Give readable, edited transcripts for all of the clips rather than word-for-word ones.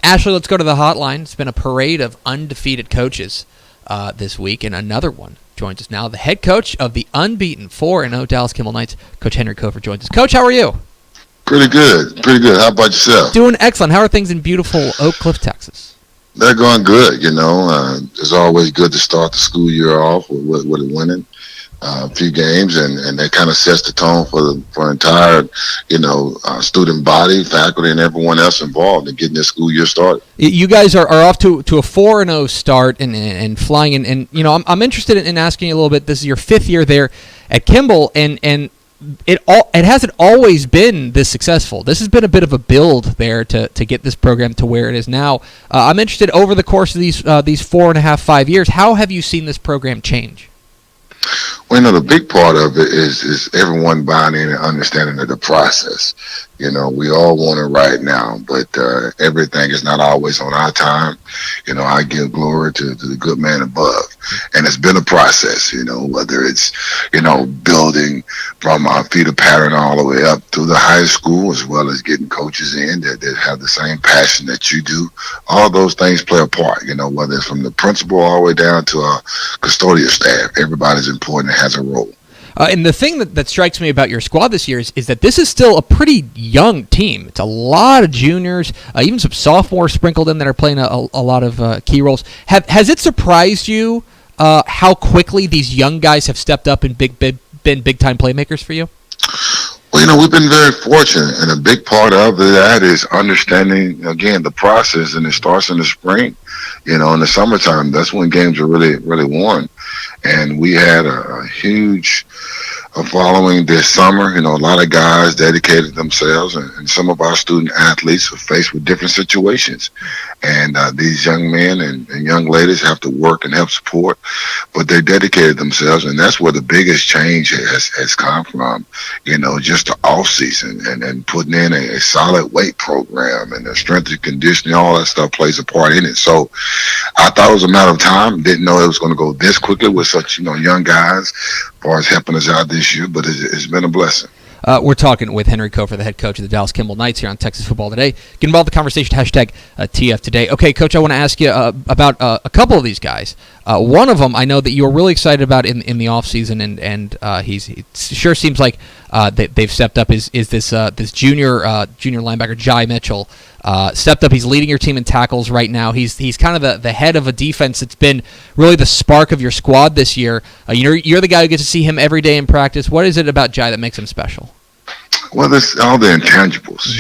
Ashley, let's go to the hotline. It's been a parade of undefeated coaches this week, and another one joins us now. The head coach of the unbeaten 4-0 Dallas Kimball Knights, Coach Henry Cofer, joins us. Coach, how are you? Pretty good. How about yourself? Doing excellent. How are things in beautiful Oak Cliff, Texas? They're going good, It's always good to start the school year off with a winning few games, and that kind of sets the tone for entire, student body, faculty, and everyone else involved in getting this school year started. You guys are off to a 4-0 start and flying, and I'm interested in asking you a little bit. This is your 5th year there at Kimball, and it hasn't always been this successful. This has been a bit of a build there to get this program to where it is now. I'm interested, over the course of these 4.5-5 years, how have you seen this program change? Well, the big part of it is everyone buying in and understanding of the process. We all want it right now, but everything is not always on our time. I give glory to the good man above. And it's been a process, whether it's, building from our feeder pattern all the way up through the high school, as well as getting coaches in that have the same passion that you do. All those things play a part, whether it's from the principal all the way down to our custodial staff. Everybody's important and has a role. And the thing that strikes me about your squad this year is that this is still a pretty young team. It's a lot of juniors, even some sophomores sprinkled in that are playing a lot of key roles. Has it surprised you how quickly these young guys have stepped up and been big-time playmakers for you? Well, we've been very fortunate, and a big part of that is understanding, again, the process, and it starts in the spring. In the summertime, that's when games are really, really won. And we had a huge following this summer. A lot of guys dedicated themselves, and some of our student athletes are faced with different situations. And these young men and young ladies have to work and help support, but they dedicated themselves, and that's where the biggest change has come from, just the off season and putting in a solid weight program, and the strength and conditioning, all that stuff plays a part in it. So I thought it was a matter of time. Didn't know it was going to go this quickly with such, young guys, as far as helping us out this year, but it's been a blessing. We're talking with Henry Cofer, the head coach of the Dallas Kimball Knights here on Texas Football Today. Get involved in the conversation, #TF Today. Okay, Coach, I want to ask you about a couple of these guys. One of them I know that you were really excited about in the offseason, and it sure seems like they've stepped up, is this junior linebacker, Jai Mitchell. Stepped up. He's leading your team in tackles right now. He's kind of the head of a defense that's been really the spark of your squad this year. You're the guy who gets to see him every day in practice. What is it about Jai that makes him special? Well, there's all the intangibles,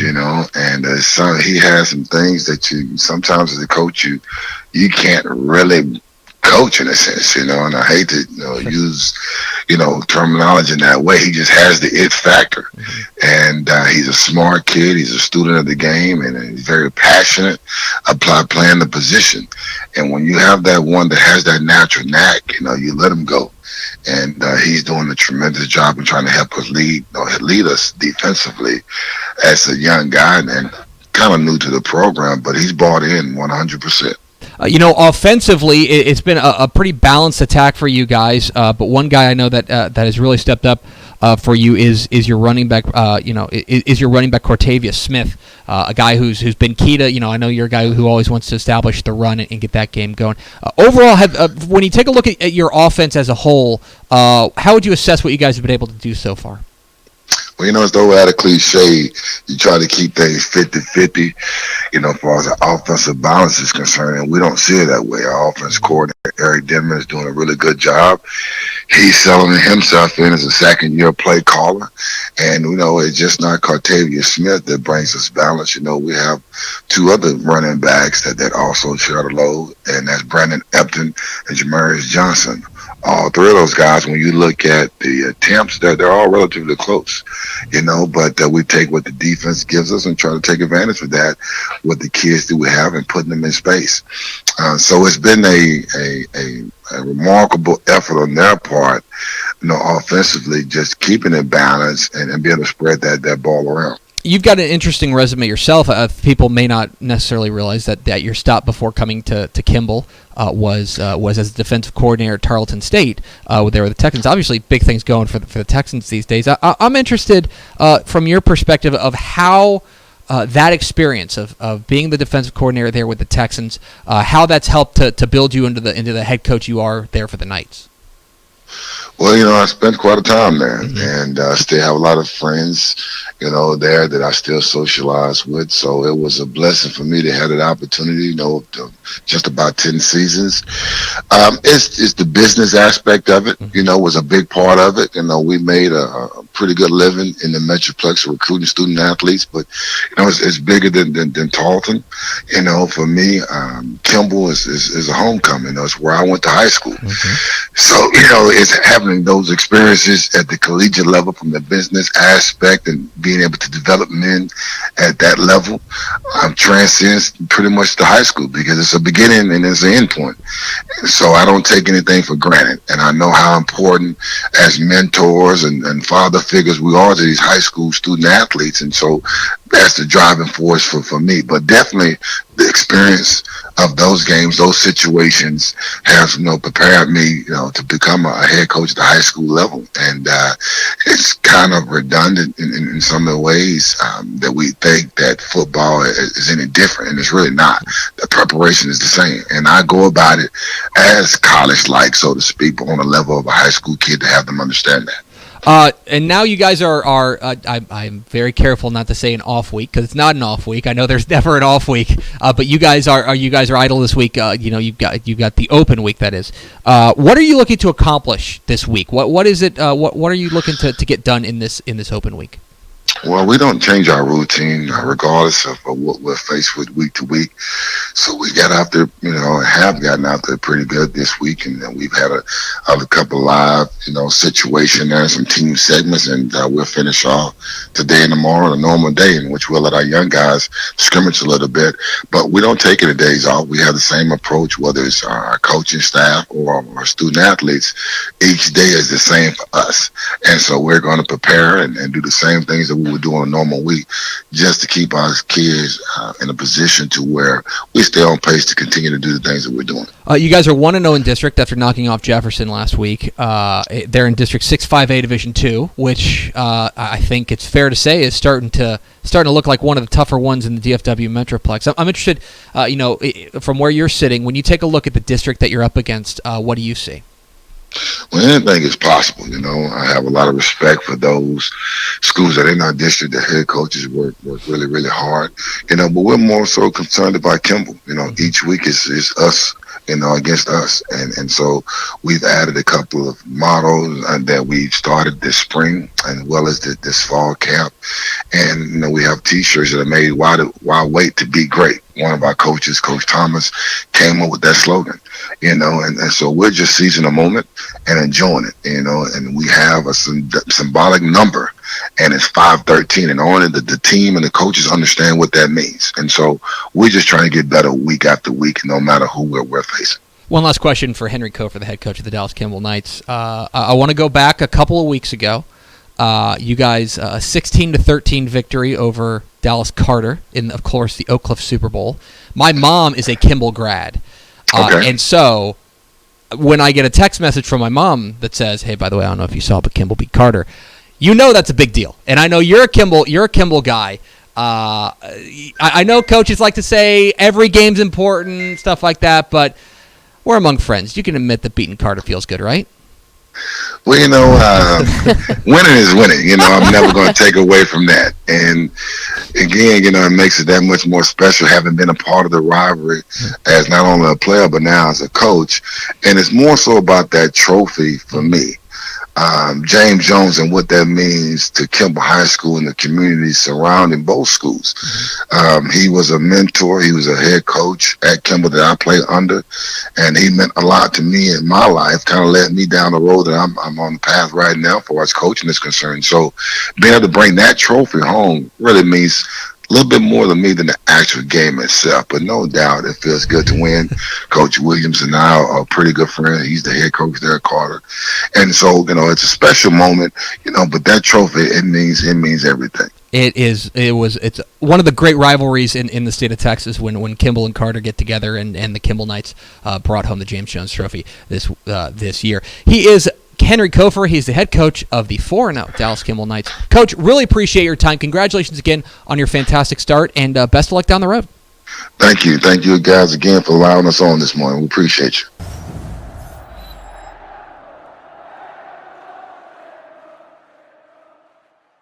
and he has some things that you sometimes as a coach you can't really coach in a sense, and I hate to use terminology in that way. He just has the it factor, and he's a smart kid. He's a student of the game, and he's very passionate about playing the position. And when you have that one that has that natural knack, you let him go. And he's doing a tremendous job in trying to help us lead us defensively as a young guy and kind of new to the program, but he's bought in 100%. Offensively, it's been a pretty balanced attack for you guys. But one guy I know that has really stepped up for you is your running back. Is your running back Cortavius Smith, a guy who's been key to. I know you're a guy who always wants to establish the run and get that game going. Overall, when you take a look at your offense as a whole, how would you assess what you guys have been able to do so far? Well, as though we had a cliche, you try to keep things 50-50, as far as the offensive balance is concerned, and we don't see it that way. Our offense coordinator, Eric Denman, is doing a really good job. He's selling himself in as a second-year play caller, and, it's just not Cortavius Smith that brings us balance. We have two other running backs that also share the load, and that's Brandon Epton and Jamarius Johnson. All three of those guys, when you look at the attempts, they're all relatively close, but we take what the defense gives us and try to take advantage of that with the kids that we have and putting them in space. So it's been a remarkable effort on their part, offensively, just keeping it balanced and being able to spread that ball around. You've got an interesting resume yourself. People may not necessarily realize that your stop before coming to Kimball was as a defensive coordinator at Tarleton State. There were the Texans. Obviously, big things going for the Texans these days. I'm interested from your perspective of how that experience of being the defensive coordinator there with the Texans, how that's helped to build you into the head coach you are there for the Knights? Well, I spent quite a time there, and still have a lot of friends, there that I still socialize with. So it was a blessing for me to have that opportunity, to just about 10 seasons. It's the business aspect of it, was a big part of it. We made a pretty good living in the Metroplex recruiting student athletes, but, it's bigger than Tarleton. For me, Kimball is a homecoming. It's where I went to high school. So, it's having those experiences at the collegiate level from the business aspect and being able to develop men at that level transcends pretty much to high school, because it's a beginning and it's an end point. So I don't take anything for granted, and I know how important as mentors and father figures we are to these high school student athletes, and so that's the driving force for me. But definitely the experience of those games, those situations has, prepared me, to become a head coach at the high school level. And it's kind of redundant in some of the ways that we think that football is any different, and it's really not. The preparation is the same, and I go about it as college-like, so to speak, but on the level of a high school kid to have them understand that. And now you guys are I'm very careful not to say an off week, because it's not an off week. I know there's never an off week, but you guys are idle this week. You've got the open week, that is. What are you looking to accomplish this week? What is it? What are you looking to get done in this open week? Well, we don't change our routine regardless of what we're faced with week to week. So we got out there, have gotten out there pretty good this week, and we've had a couple live, situation there, some team segments, and we'll finish off today and tomorrow, a normal day in which we'll let our young guys scrimmage a little bit. But we don't take any days off. We have the same approach, whether it's our coaching staff or our student athletes. Each day is the same for us, and so we're going to prepare and do the same things that we would do on a normal week, just to keep our kids in a position to where we stay on pace to continue to do the things that we're doing. You guys are 1-0 in district after knocking off Jefferson last week. They're in District 6-5A Division 2, which I think it's fair to say is starting to look like one of the tougher ones in the DFW Metroplex. I'm interested, from where you're sitting, when you take a look at the district that you're up against, what do you see? Well, anything is possible, I have a lot of respect for those schools that are in our district. The head coaches work really, really hard, but we're more so concerned about Kimball. Each week is us, against us. And so we've added a couple of models that we've started this spring, as well as this fall camp. And, we have T-shirts that are made, why wait to be great? One of our coaches, Coach Thomas, came up with that slogan, and so we're just seizing a moment and enjoying it, and we have a symbolic number, and it's 513, and only the team and the coaches understand what that means. And so we're just trying to get better week after week, no matter who we're facing. One last question for Henry Cofer, the head coach of the Dallas Kimball Knights. I want to go back a couple of weeks ago. You guys, a 16-13 victory over Dallas Carter in, of course, the Oak Cliff Super Bowl. My mom is a Kimball grad. Okay. And so when I get a text message from my mom that says, hey, by the way, I don't know if you saw, but Kimball beat Carter, that's a big deal. And I know you're a Kimball guy. I know coaches like to say every game's important, stuff like that, but we're among friends. You can admit that beating Carter feels good, right? Well, winning is winning. I'm never going to take away from that. And again, it makes it that much more special having been a part of the rivalry as not only a player, but now as a coach. And it's more so about that trophy for me. James Jones and what that means to Kimball High School and the community surrounding both schools. He was a mentor. He was a head coach at Kimball that I played under, and he meant a lot to me in my life, kind of led me down the road that I'm on the path right now for as coaching is concerned. So being able to bring that trophy home really means a little bit more to me than the actual game itself, but no doubt it feels good to win. Coach Williams and I are pretty good friends. He's the head coach there at Carter, and so it's a special moment. But that trophy it means everything. It's one of the great rivalries in the state of Texas when Kimball and Carter get together, and the Kimball Knights brought home the James Jones Trophy this year. He is Henry Cofer. He's the head coach of the 4-0 Dallas Kimball Knights. Coach, really appreciate your time. Congratulations again on your fantastic start, and best of luck down the road. Thank you. Thank you guys again for allowing us on this morning. We appreciate you.